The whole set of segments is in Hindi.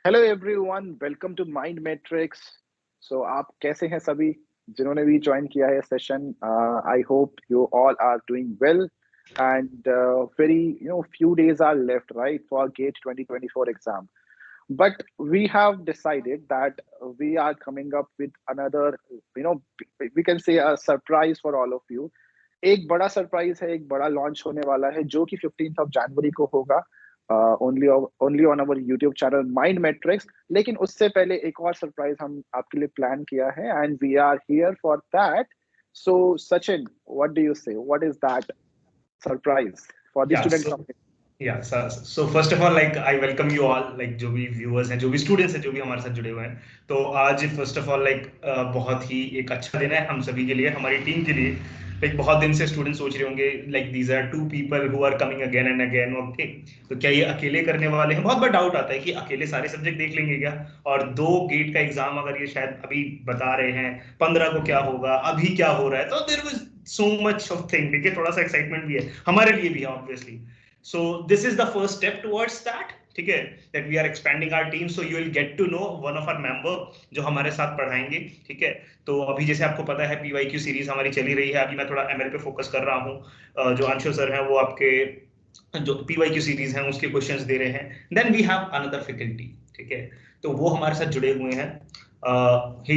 Hello everyone, welcome to Mind Matrix. So आप कैसे हैं सभी जिन्होंने भी ज्वाइन किया है session? I hope you all are doing well and very few days are left, right, for gate 2024 exam. But we have decided that we are coming up with another, you know we can say a surprise for all of you. एक बड़ा सरप्राइज है, एक बड़ा लॉन्च होने वाला है जो कि 15th ऑफ जनवरी को होगा, only on our YouTube channel mind matrix. लेकिन उससे पहले एक और सरप्राइज हम आपके लिए प्लान किया है and we are here for that. So Sachin, what do you say, what is that surprise for the Yeah, student so community? yeah, so first of all, like I welcome you all, like जो भी viewers हैं, जो भी students हैं, जो भी हमारे साथ जुड़े हुए हैं। तो आज first of all, like बहुत ही एक अच्छा दिन है हम सभी के लिए, हमारी टीम के लिए। like बहुत दिन से स्टूडेंट सोच रहे होंगे, like these are two people who are coming again and again, okay? तो क्या ये अकेले करने वाले हैं? बहुत बड़ा डाउट आता है कि अकेले सारे सब्जेक्ट देख लेंगे क्या? और 2 गेट का एग्जाम अगर ये शायद अभी बता रहे हैं 15 को क्या होगा, अभी क्या हो रहा है, तो there was so much of thing। देखिए थोड़ा सा एक्साइटमेंट भी है, हमारे लिए भी है obviously. So this is the first step towards that, ठीक है? That we are expanding our team, so you will get to know one of our member जो हमारे साथ पढ़ाएंगे, ठीक है? तो अभी जैसे आपको पता है PYQ सीरीज हमारी चली रही है, अभी मैं थोड़ा ML पे फोकस कर रहा हूँ। जो अंशु सर हैं वो आपके जो PYQ सीरीज हैं उसके क्वेश्चंस दे रहे हैं। Then we have another faculty, ठीक है? तो वो हमारे साथ जुड़े हुए हैं। he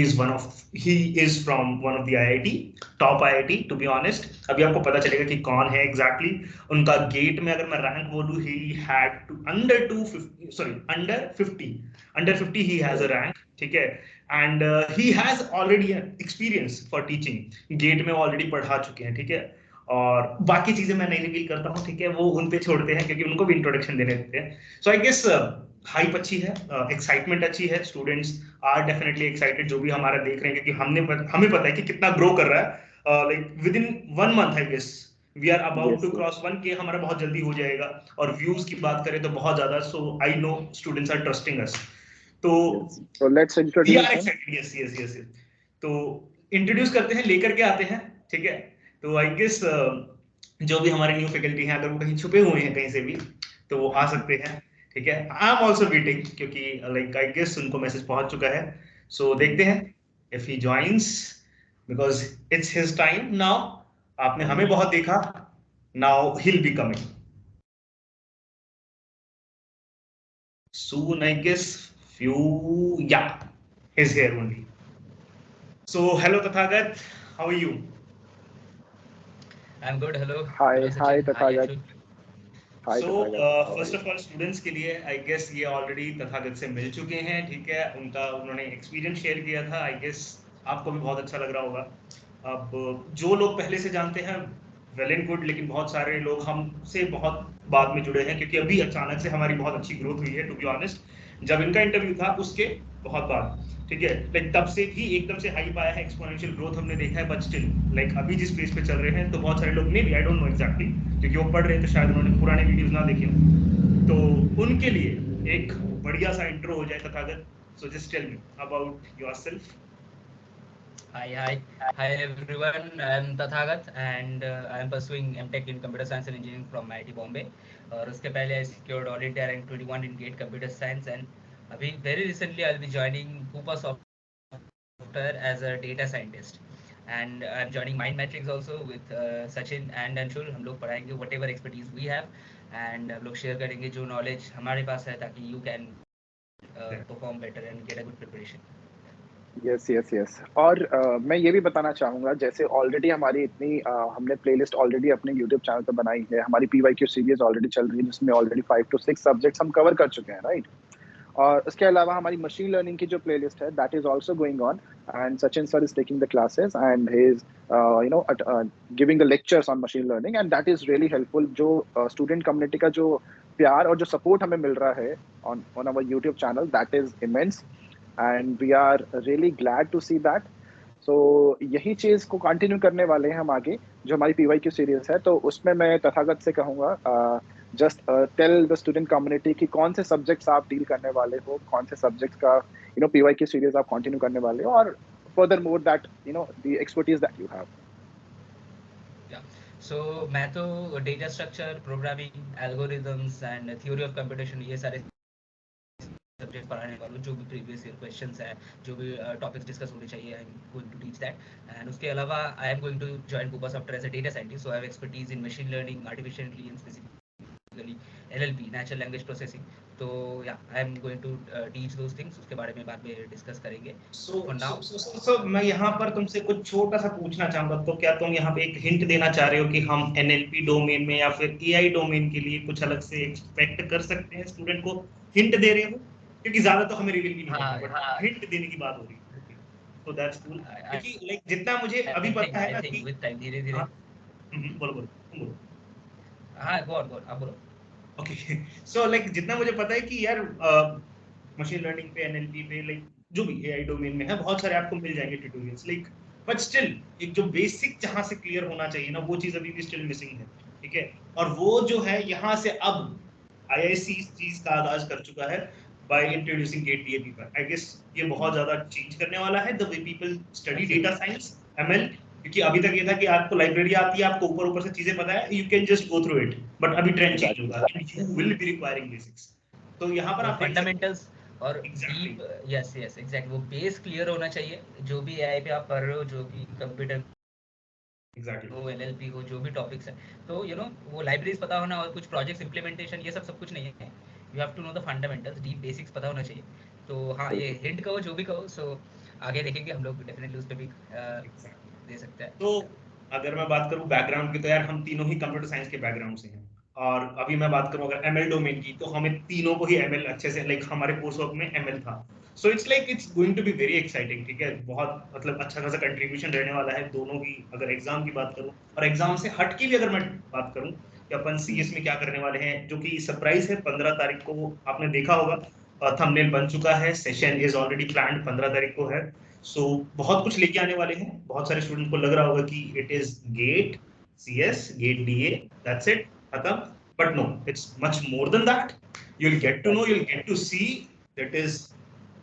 is from one of the IIT, top IIT to be honest. अभी आपको पता चलेगा कि कौन है एग्जैक्टली उनका गेट में। अगर मैं रैंक बोलूं, he had to under 250, sorry under 50 he has a rank, ठीक है? And he has already experience for teaching, GATE में ऑलरेडी पढ़ा चुके हैं, ठीक है? और बाकी चीजें मैं नहीं रिवील करता हूँ, ठीक है? वो उन पे छोड़ते हैं क्योंकि उनको भी इंट्रोडक्शन देने देते हैं। सो आई गेस हाइप अच्छी है, एक्साइटमेंट अच्छी है, स्टूडेंट्स आर डेफिनेटली एक्साइटेड जो भी हमारा देख रहे हैं, क्योंकि हमें पता है कि कितना ग्रो कर रहा है। Like within 1 month I guess we are about Yes, to yes. Cross 1K, हमारा बहुत जल्दी हो जाएगा। और व्यूज की बात करें तो बहुत ज्यादा। So I know students are trusting us. तो Yes. So let's we are introduce him. Excited. Yes yes yes. तो इंट्रोड्यूस करते हैं, लेकर के आते हैं, ठीक है? तो आई गेस जो भी हमारे न्यू फैकल्टी हैं, अगर वो कहीं छुपे हुए हैं कहीं से भी, तो वो आ सकते हैं, ठीक है? आई एम ऑल्सो वेटिंग, क्योंकि लाइक आई गेस उनको मैसेज पहुंच चुका है। सो देखते हैं if he joins, because it's his time now. आपने हमें बहुत देखा, now hill be coming soon, I guess few, yeah, he's here only. So hello Tathagat, how are you? I'm good. Hello. Hi, Hello hi Sachin. Hi Tathagat. Anshu. Hi So Tathagat, how are first you? Of all students के लिए आई गेस ये ऑलरेडी तथागत से मिल चुके हैं, ठीक है? उन्होंने एक्सपीरियंस शेयर किया था, आई गेस आपको भी बहुत अच्छा लग रहा होगा। अब जो लोग पहले से जानते हैं वेल एंड गुड, लेकिन बहुत सारे लोग हमसे बहुत बाद में जुड़े हैं, क्योंकि अभी अचानक से हमारी बहुत अच्छी ग्रोथ हुई है टू बी ऑनेस्ट। जब इनका इंटरव्यू था उसके बहुत बाद, ठीक है? लाइक तब से भी एकदम से हाइप आया है, एक्सपोनेंशियल ग्रोथ हमने देखा है। बट स्टिल लाइक अभी जिस पेज पे चल रहे हैं, तो बहुत सारे लोग may be, I don't know exactly, क्योंकि वो पढ़ रहे हैं तो शायद उन्होंने पुराने वीडियोस ना देखे हों, तो उनके लिए एक बढ़िया सा इंट्रो हो जाए Tathagat. So just tell me about yourself. Hi everyone. I'm Tathagat and I'm pursuing MTech in Computer Science and Engineering from IIT Bombay. और उसके पहले I secured All India rank 21 in GATE Computer Science, and अभी very recently I'll be joining Coupa Software as a data scientist. And I'm joining Mind Matrix also with Sachin and Anshul. हम लोग पढ़ाएंगे whatever expertise we have, and हम लोग share करेंगे जो knowledge हमारे पास है, ताकि you can perform better and get a good preparation. Yes yes yes. और मैं ये भी बताना चाहूँगा, जैसे ऑलरेडी हमारी इतनी हमने प्लेलिस्ट ऑलरेडी अपने यूट्यूब चैनल पर बनाई है, हमारी PYQ सीरीज ऑलरेडी चल रही है जिसमें ऑलरेडी 5 to 6 सब्जेक्ट्स हम कवर कर चुके हैं, राइट? और उसके अलावा हमारी मशीन लर्निंग की जो प्लेलिस्ट है that is also going on, and Sachin sir is taking the classes and he is giving the lectures on machine learning, and that is really helpful. जो स्टूडेंट कम्युनिटी का जो प्यार और जो सपोर्ट हमें मिल रहा है on our YouTube channel, that is immense and we are really glad to see that. So यही चीज को कंटिन्यू करने वाले हैं हम आगे, जो हमारी PYQ सीरीज है। तो उसमें मैं तथागत से कहूँगा, just tell the student community कि कौन से सब्जेक्ट्स आप डील करने वाले हो, कौन से सब्जेक्ट्स का PYQ सीरीज आप कंटिन्यू करने वाले हो, और further more that the expertise that you have. So मैं तो data structure, programming, algorithms and theory of computation, ये सारे सब्जेक्ट्स सब्जेक्ट पढ़ाने वाला हूँ, जो भी प्रीवियस ईयर क्वेश्चंस है, जो भी टॉपिक्स डिस्कस होने चाहिए, I am going to teach that. And उसके अलावा I am going to join Cooper software as a data scientist, so I have expertise in machine learning, artificial intelligence, specifically NLP, natural language processing. तो या I am going to teach those things, उसके बारे में बाद में डिस्कस करेंगे। फॉर नाउ सो मैं यहाँ पर तुमसे कुछ छोटा सा पूछना चाहूंगा, तो क्या तुम यहाँ पे एक हिंट देना चाह रहे हो कि हम NLP डोमेन में या फिर AI डोमेन के लिए कुछ अलग से एक्सपेक्ट कर सकते हैं? स्टूडेंट को हिंट दे रहे हो, क्योंकि ज्यादा तो हमें रिवील भी नहीं करना, बट हिंट देने की बात हो रही है। ओके, सो दैट्स कूल, क्योंकि लाइक जितना मुझे अभी पता है ना कि विद टाइम धीरे धीरे। हाँ, बोलो बोलो तुम बोलो। हाँ गो ऑन आप बोलो। ओके, सो लाइक जितना मुझे पता है कि यार मशीन लर्निंग पे, NLP पे, लाइक जो भी AI डोमेन में है, बहुत सारे आपको मिल जाएंगे ट्यूटोरियल्स, लाइक बट स्टिल एक जो बेसिक जहां से क्लियर होना चाहिए ना, वो चीज अभी भी स्टिल मिसिंग है। ठीक है, और वो जो है यहाँ से अब IISc इस चीज का आगाज कर चुका है बाय इंट्रोड्यूसिंग गेट DAP पर। आई गेस ये बहुत ज्यादा चेंज करने वाला है the way people study data science, ML, क्योंकि अभी तक ये था कि आपको लाइब्रेरी आती है, आपको ऊपर ऊपर से चीजें पता है, you can just go through it, but अभी ट्रेंड चेंज होगा, you will be requiring basics. तो यहाँ पर वो आप फंडामेंटल्स और exactly deep, yes yes exactly, वो बेस क्लियर होना चाहिए। जो भी AI पे आप पढ़ रहे हो, जो भी कंप्यूटर एग्जैक्टली हो, NLP हो, जो भी टॉपिक्स है, तो यू नो वो लाइब्रेरीज पता होना और कुछ प्रोजेक्ट्स इंप्लीमेंटेशन, ये सब कुछ नहीं है। You have to know the fundamentals, deep basics पता होना चाहिए। तो हाँ, ये हिंट कहो जो भी कहो, सो आगे देखेंगे हम लोग, डेफिनेटली उस पर भी दे सकते हैं। तो अगर मैं बात करूं बैकग्राउंड की, तो यार हम तीनों ही कंप्यूटर साइंस के बैकग्राउंड से हैं, और अभी मैं बात करूं अगर ML डोमेन की, तो हमें तीनों को ही ML अच्छे से, लाइक हमारे कोर्स वर्क में ML था। So it's like it's going to be very exciting. ठीक है, बहुत मतलब अच्छा खासा कंट्रीब्यूशन रहने वाला है दोनों की, अगर एग्जाम की बात करूं, और एग्जाम से हट के भी अगर मैं बात करूं कि अपन CS में क्या करने वाले हैं, जो कि सरप्राइज है। 15 तारीख को आपने देखा होगा, थंबनेल बन चुका है, सेशन इज ऑलरेडी प्लान्ड, 15 तारीख को है। सो बहुत कुछ लेके आने वाले हैं। बहुत सारे स्टूडेंट को लग रहा होगा कि it is GATE CS, GATE DA, that's it, खत्म, but no, it's much more than that. You will get to know, you will get to see, that is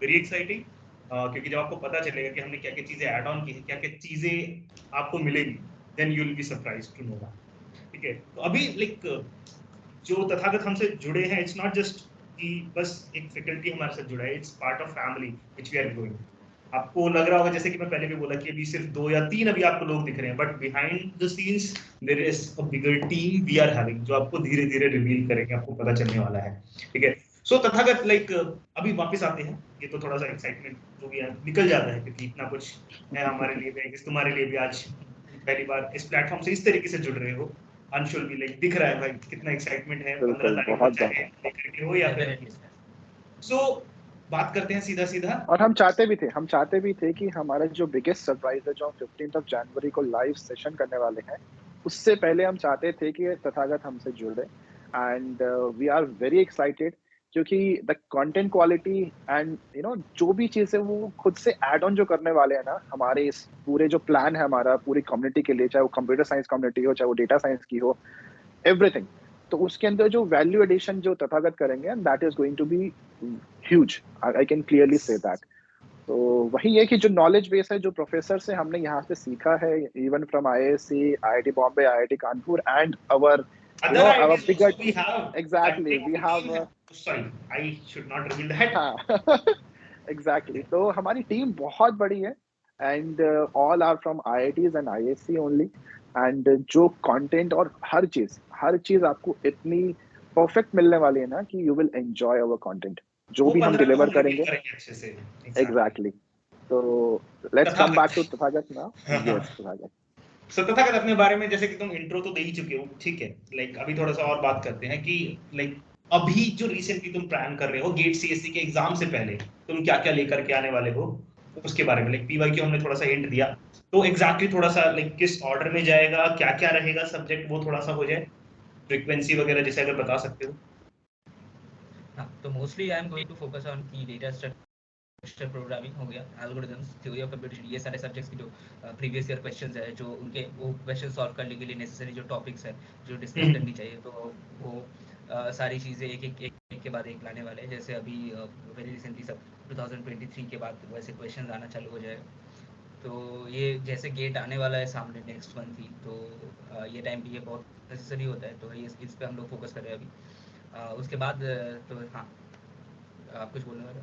very exciting, क्योंकि जब आपको पता चलेगा कि हमने क्या क्या चीजें ऐड ऑन की है, क्या क्या चीजें आपको मिलेगी, then you will be surprised to know that. ठीक है, तो अभी लाइक जो तथागत हमसे जुड़े हैं, इट्स नॉट जस्ट कि बस एक फैकल्टी हमारे साथ जुड़ा है, it's part of family which we are growing. आपको लग रहा होगा, जैसे कि मैं पहले भी बोला, कि अभी सिर्फ 2 या 3 अभी आपको लोग दिख रहे हैं, but behind the scenes there is a bigger team we are having, जो आपको धीरे धीरे रिवील करेंगे, आपको पता चलने वाला है। ठीक है, सो तथागत लाइक अभी वापस आते हैं, ये तो थोड़ा सा एक्साइटमेंट जो भी है निकल जाता है, क्योंकि इतना कुछ है हमारे लिए भी, तुम्हारे लिए भी आज पहली बार इस प्लेटफॉर्म से इस तरीके से जुड़ रहे हो। अंशुल भी लाइक दिख रहा है भाई कितना एक्साइटमेंट है 15 बिल्कुल, तारीख को, बहुत चाहे ज्यादा। लेकर के हो या फिर। डेफिनेटली। सो बात करते हैं सीधा सीधा। और हम चाहते भी थे कि हमारा जो बिगेस्ट सरप्राइज है, जो हम 15 जनवरी को लाइव सेशन करने वाले हैं, उससे पहले हम चाहते थे कि तथागत हमसे जुड़े। And we are very excited, क्योंकि द कंटेंट क्वालिटी एंड जो भी चीज़ है, वो खुद से ऐड ऑन जो करने वाले हैं ना, हमारे इस पूरे जो प्लान है हमारा पूरी कम्युनिटी के लिए, चाहे वो कंप्यूटर साइंस कम्युनिटी हो, चाहे वो डेटा साइंस की हो, एवरीथिंग। तो उसके अंदर जो वैल्यू एडिशन जो तथागत करेंगे, that is going to be huge, I can clearly say that. तो वही है कि जो नॉलेज बेस है, जो प्रोफेसर से हमने यहाँ से सीखा है, even from IISc, IIT Bombay, IIT Kanpur, and our Other our IITs bigger, also we have. exactly, Like we the have team have, sorry, I should not reveal that. हाँ एग्जैक्टली तो हमारी टीम बहुत बड़ी है, and all are from IITs and IISc only. And जो कंटेंट और हर चीज आपको इतनी परफेक्ट मिलने वाली है ना, कि you will enjoy our content, जो वो भी हम 15 को डिलीवर हम रिवील करेंगे। करेंगे अच्छे से। Exactly. एग्जैक्टली तो let's come back Tathagat. To Tathagat now. Yes Tathagat. So Tathagat, अपने बारे में जैसे कि तुम इंट्रो तो दे ही चुके हो, ठीक है, लाइक अभी थोड़ा सा और बात करते हैं कि लाइक अभी जो रिसेंटली तुम प्लान कर रहे हो गेट CSC के एग्जाम से पहले, तुम क्या क्या लेकर के आने वाले हो, उसके बारे में लाइक PYQ हमने थोड़ा सा हिंट दिया, तो एग्जैक्टली थोड़ा सा लाइक किस ऑर्डर में जाएगा, क्या क्या रहेगा सब्जेक्ट, वो थोड़ा सा हो जाए, फ्रीक्वेंसी वगैरह जैसे अगर बता सकते हो। हाँ, तो mostly I am going to focus on key data structure, programming हो गया, एल्गोरिथम्स, थ्योरी ऑफ कंप्यूटेशन, ये सारे सब्जेक्ट्स की जो प्रीवियस ईयर क्वेश्चंस है, जो उनके वो क्वेश्चन सॉल्व करने के लिए नेसेसरी जो टॉपिक्स है, जो डिस्कस करनी चाहिए, तो वो सारी चीज़ें एक के बाद एक लाने वाले हैं। जैसे अभी वेरी रिसेंटली सब 2023 के बाद वैसे क्वेश्चन आना चालू हो जाएगा। तो ये जैसे गेट आने वाला है सामने नेक्स्ट मंथ ही, तो ये टाइम भी ये बहुत नेसेसरी होता है, तो ये इस पे हम लोग फोकस कर रहे हैं अभी। उसके बाद तो हाँ, आप कुछ बोलने वाले?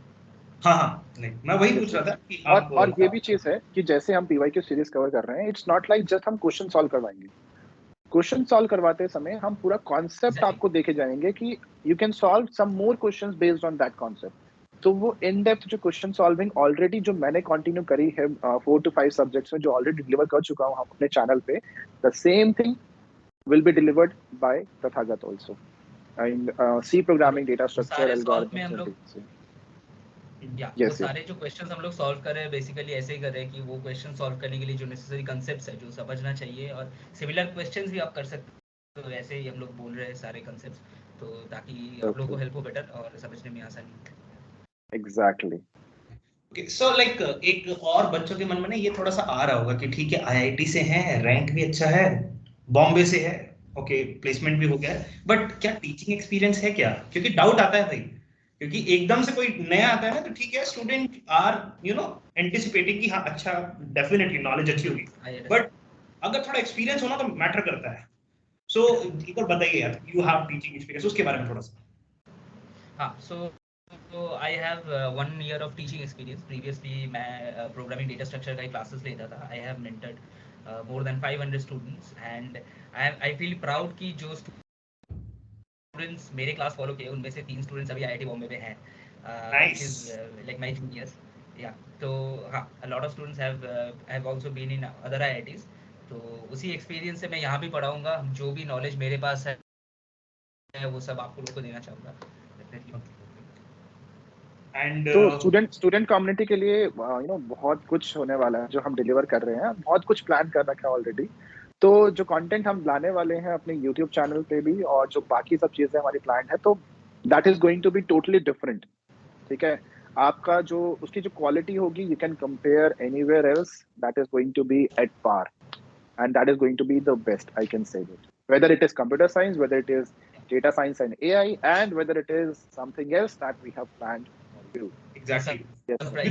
हाँ हाँ, नहीं मैं वही पूछ रहा था कि आप और ये भी चीज है कि जैसे हम पीवाईक्यू सीरीज कवर कर रहे हैं, इट्स नॉट लाइक जस्ट हम क्वेश्चन सॉल्व करवाएंगे। क्वेश्चन सॉल्व करवाते समय हम पूरा कॉन्सेप्ट Exactly. आपको देके जाएंगे कि you can solve some more questions based on that concept. तो वो इन डेप्थ जो क्वेश्चन सॉल्विंग ऑलरेडी जो मैंने कंटिन्यू करी है 4 to 5 सब्जेक्ट्स में, जो ऑलरेडी डिलीवर कर चुका हूँ अपने चैनल पे, the same thing will be delivered by Tathagat also in C programming, data structure, सारे सॉल्व में एल्गोरिथम्स हम लोग एवरीथिंग। वो यस सारे जो क्वेश्चंस हम लोग सॉल्व कर रहे हैं बेसिकली ऐसे ही कर रहे हैं कि वो क्वेश्चन सॉल्व करने के लिए जो नेसेसरी कांसेप्ट्स है जो समझना चाहिए, और सिमिलर क्वेश्चंस भी आप कर सकते हो, तो ऐसे ही हम लोग बोल रहे हैं सारे कांसेप्ट्स, तो ताकि आप लोगों को हेल्प हो बेटर और समझने में आसानी। एग्जैक्टली। ओके, सो लाइक एक और बच्चों के मन में ना ये थोड़ा सा आ रहा होगा कि ठीक है आईआईटी से है, रैंक भी अच्छा है, बॉम्बे से है, ओके प्लेसमेंट भी हो गया है, बट क्या टीचिंग एक्सपीरियंस है क्या? क्योंकि डाउट आता है भाई, क्योंकि एकदम से कोई नया आता है ना, तो ठीक है स्टूडेंट आर एंटिसिपेटिंग कि हाँ अच्छा डेफिनेटली नॉलेज अच्छी होगी, बट अगर थोड़ा एक्सपीरियंस होना तो मैटर करता है। सो एक बार बताइए यार, यू हैव टीचिंग एक्सपीरियंस, उसके बारे में थोड़ा सा। हाँ, so I have 1 year of teaching experience. Previously मैं programming data structure का ही classes लेता था. I have mentored more than 500 students and I feel proud कि जो students मेरे class follow किए उनमें से 3 students अभी IIT बॉम्बे में हैं, which is nice. like my juniors. Yeah, तो हाँ, a lot of students have also been in other IITs. तो उसी experience से मैं यहाँ भी पढ़ाऊँगा, जो भी knowledge मेरे पास है वो सब आपको लोगों को देना चाहूँगा definitely. एंड तो स्टूडेंट कम्युनिटी के लिए बहुत कुछ होने वाला है जो हम डिलीवर कर रहे हैं, बहुत कुछ प्लान कर रखा है ऑलरेडी। तो जो कंटेंट हम लाने वाले हैं अपने यूट्यूब चैनल पे भी, और जो बाकी सब चीजें हमारी प्लान है, तो that is going to be totally different. ठीक है, आपका जो उसकी जो क्वालिटी होगी, you can compare anywhere else, that is going to be at par, and that is going to be the best, I can say that, whether it is computer science, whether it is data science and AI, and whether it is something else that we have planned for you. Exactly, Yes sir.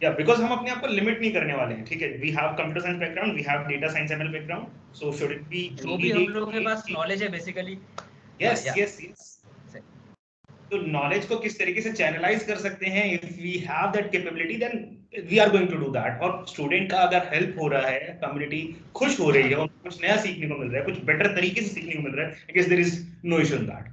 Because हम अपने आप को लिमिट नहीं करने वाले हैं, ठीक है, we have computer science background, we have data science ML background, so should it be जो भी हम लोगों के पास नॉलेज है बेसिकली, यस यस यस, तो नॉलेज को किस तरीके से चैनलाइज कर सकते हैं, if we have that capability then we are going to do that. और स्टूडेंट का अगर हेल्प हो रहा है, कम्युनिटी खुश हो रही है, उनको कुछ नया सीखने को मिल रहा है, कुछ बेटर तरीके से सीखने को मिल रहा है, I guess there is no issue in that.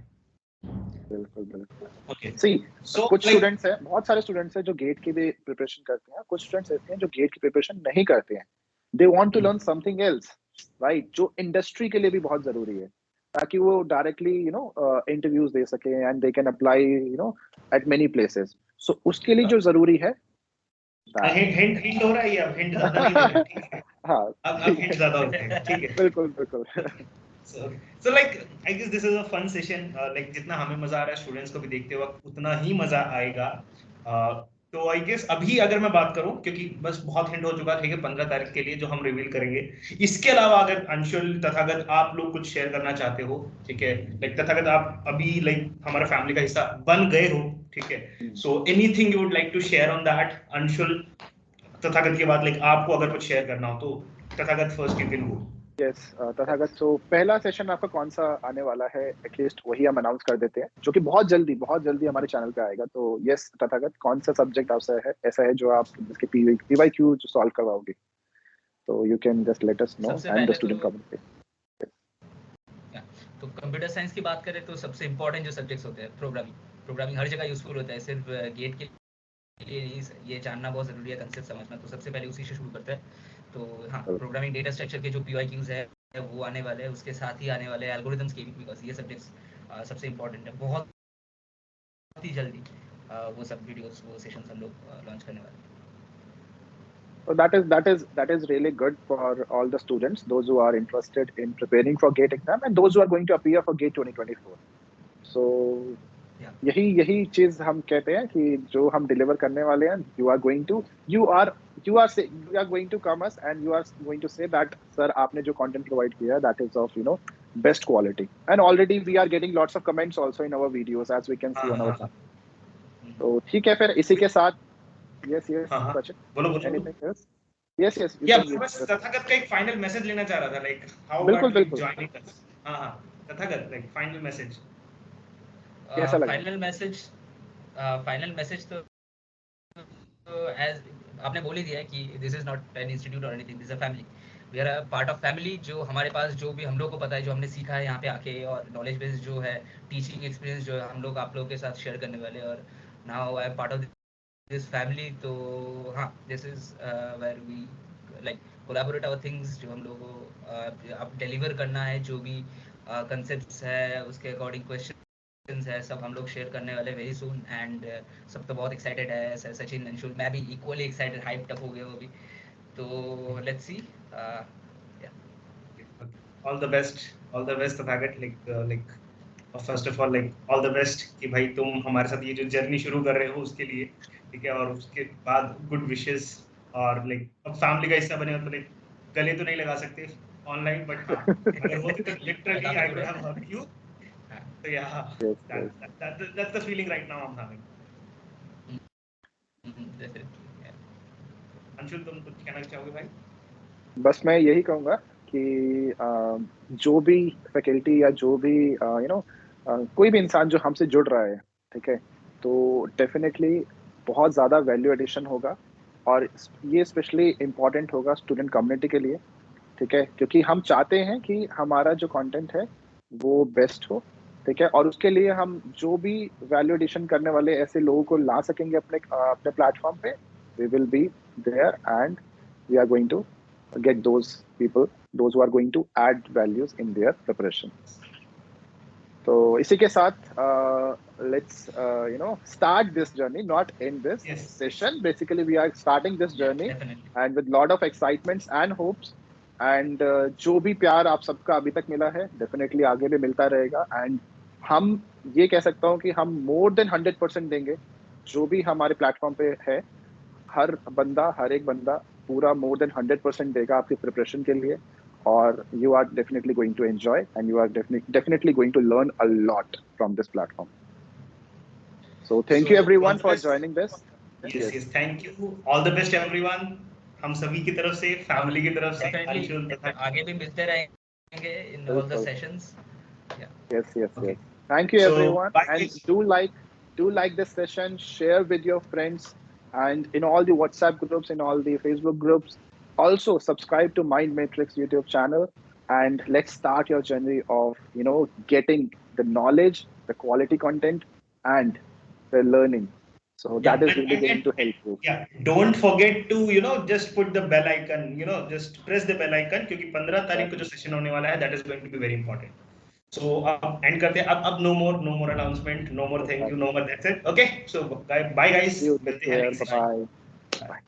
बिल्कुल बिल्कुल। ओके, सी, सो कुछ स्टूडेंट्स हैं, बहुत सारे स्टूडेंट्स हैं जो गेट की भी प्रिपरेशन करते हैं, कुछ स्टूडेंट्स ऐसे हैं जो गेट की प्रिपरेशन नहीं करते हैं, they want to learn something else, right, जो इंडस्ट्री के लिए भी बहुत जरूरी है, ताकि वो डायरेक्टली इंटरव्यूज दे सके and they can apply at many places. So उसके लिए जो जरूरी है, हिंट हिंट हो रहा है ये, अब हिंट ज्यादा नहीं दे रहे, ठीक है, हाँ अब हिंट ज्यादा हो रहे हैं, ठीक है, बिल्कुल बिल्कुल। so like I guess this is a fun session, like जितना हमें मजा आ रहा है स्टूडेंट्स को भी देखते वक्त उतना ही मजा आएगा। तो आई गेस अभी अगर मैं बात करूं, क्योंकि बस बहुत हिंट हो चुका, ठीक है, 15 तारीख के लिए जो हम रिवील करेंगे, इसके अलावा अगर अंशुल, तथागत, आप लोग कुछ शेयर करना चाहते हो, ठीक है, लाइक तथागत आप अभी लाइक हमारा फैमिली का हिस्सा बन गए हो, ठीक है, so anything you would like to share on that? Anshul, Tathagat के बाद लाइक आपको अगर कुछ शेयर करना हो तो Tathagat first, you can go. Yes Tathagat, so पहला सेशन आपका कौन सा आने वाला है, एटलीस्ट वही हम अनाउंस कर देते हैं, जो कि बहुत जल्दी हमारे चैनल पे आएगा। तो यस तथागत, कौन सा सब्जेक्ट आपसे है ऐसा है जो आप जिसके पीवाईक्यू जो सॉल्व करवाओगे, तो you can just let us know and the student community. तो कंप्यूटर साइंस की बात करें तो सबसे इम्पोर्टेंट जो सब्जेक्ट्स होते हैं, प्रोग्रामिंग हर जगह यूजफुल होता है, सिर्फ गेट के लिए ये जानना बहुत ज़रूरी है, कंसेप्ट समझना, तो सबसे पहले उसी से शुरू करते हैं। तो हाँ, प्रोग्रामिंग डेटा स्ट्रक्चर के जो पीवाईक्यूज है वो आने वाले हैं, उसके साथ ही आने वाले एल्गोरिथम्स के भी, बिकॉज ये सब्जेक्ट्स सबसे इम्पोर्टेंट है, बहुत ही जल्दी वो सब वीडियोस, वो सेशंस हम लोग लॉन्च करने वाले हैं। So that is really good for all the students, those who are interested in preparing for GATE exam and those who are going to appear for GATE 2024. So यही चीज हम कहते हैं कि जो हम डिलीवर करने वाले हैं, you are going to come us and you are going to say that sir आपने जो content provide किया that is of best quality, and already we are getting lots of comments also in our videos as we can see on our channel. तो ठीक है, फिर इसी के साथ yes Sachin, बोलो anything else? Yes बस तथागत का एक फाइनल मैसेज लेना चाह रहा था, लाइक हाउ बिल्कुल जॉइनिंग अस। हां तथागत, लाइक फाइनल मैसेज कैसा लगा? फाइनल मैसेज फाइनल मैसेज तो एज आपने बोल ही दिया है कि this is not an institute और anything, this is a family, we are a part of family. जो हमारे पास जो भी हम लोग को पता है, जो हमने सीखा है यहाँ पे आके, और नॉलेज बेस जो है, टीचिंग एक्सपीरियंस जो है, हम लोग आप लोगों के साथ शेयर करने वाले, और now I am part of this family. तो हाँ, this is where we like collaborate our things, जो हम लोग को अब डिलीवर करना है, जो भी कंसेप्ट्स है उसके अकॉर्डिंग क्वेश्चन है, सब हम लोग शेयर करने वाले वेरी सून। एंड सब तो बहुत एक्साइटेड है, सचिन, अंशुल, मैं भी इक्वली एक्साइटेड, हाइप्ड अप हो गया वो भी। तो let's see. All the best Tathagat, like first of all like all the best कि भाई तुम हमारे साथ ये जो जर्नी शुरू कर रहे हो उसके लिए, ठीक है, और उसके बाद गुड विशेस। और लाइक अब फैमिली का हिस्सा बने हो तो लाइक गले तो नहीं लगा सकते ऑनलाइन, बट हाँ अगर होते तो literally I would have hugged you. So yeah, Yes, yes. that's the feeling right now I'm having. Anshul, तुम कुछ कहना चाहोगे भाई? बस मैं यही कहूँगा कि जो भी फैकल्टी या जो भी कोई भी इंसान जो हमसे जुड़ रहा है, ठीक है, तो डेफिनेटली बहुत ज़्यादा वैल्यू एडिशन होगा, और ये स्पेशली इम्पॉर्टेंट होगा स्टूडेंट कम्युनिटी के लिए, ठीक है, क्योंकि हम चाहते हैं कि हमारा जो कंटेंट है वो बेस्ट हो, ठीक है, और उसके लिए हम जो भी वैल्यू एडिशन करने वाले ऐसे लोगों को ला सकेंगे अपने अपने प्लेटफॉर्म पे, we will be there and we are going to get those people, those who are going to add values in their preparation. So इसी के साथ let's start this journey, not end this session. Basically we are starting this journey and with lot of excitements and hopes, and जो भी प्यार आप सबका अभी तक मिला है definitely आगे भी मिलता रहेगा, and हम ये कह सकता हूँ कि हम more than 100% देंगे जो भी हमारे प्लेटफॉर्म पे है। हर एक बंदा पूरा मोर देन 100% देगा आपकी प्रिपरेशन के लिए, और you are definitely going to enjoy and you are definitely going to learn a lot from this platform. So thank you everyone for joining this. Yes, thank you, all the best everyone, हम सभी की तरफ से, फैमिली की तरफ से, अंशुल तथा आगे भी मिलते रहेंगे in all the sessions. Yes. Thank you everyone, and do like this session, share with your friends, and in all the WhatsApp groups, in all the Facebook groups. Also subscribe to Mind Matrix YouTube channel, and let's start your journey of getting the knowledge, the quality content, and the learning. So that is really going to help you. Yeah, don't forget to just put the bell icon, just press the bell icon, क्योंकि 15 तारीख को जो सेशन होने वाला है, that is going to be very important. So अब एंड करते हैं, अब no more announcement, no more thank you, no more, that's it. Okay, so bye guys, मिलते हैं next session. Bye.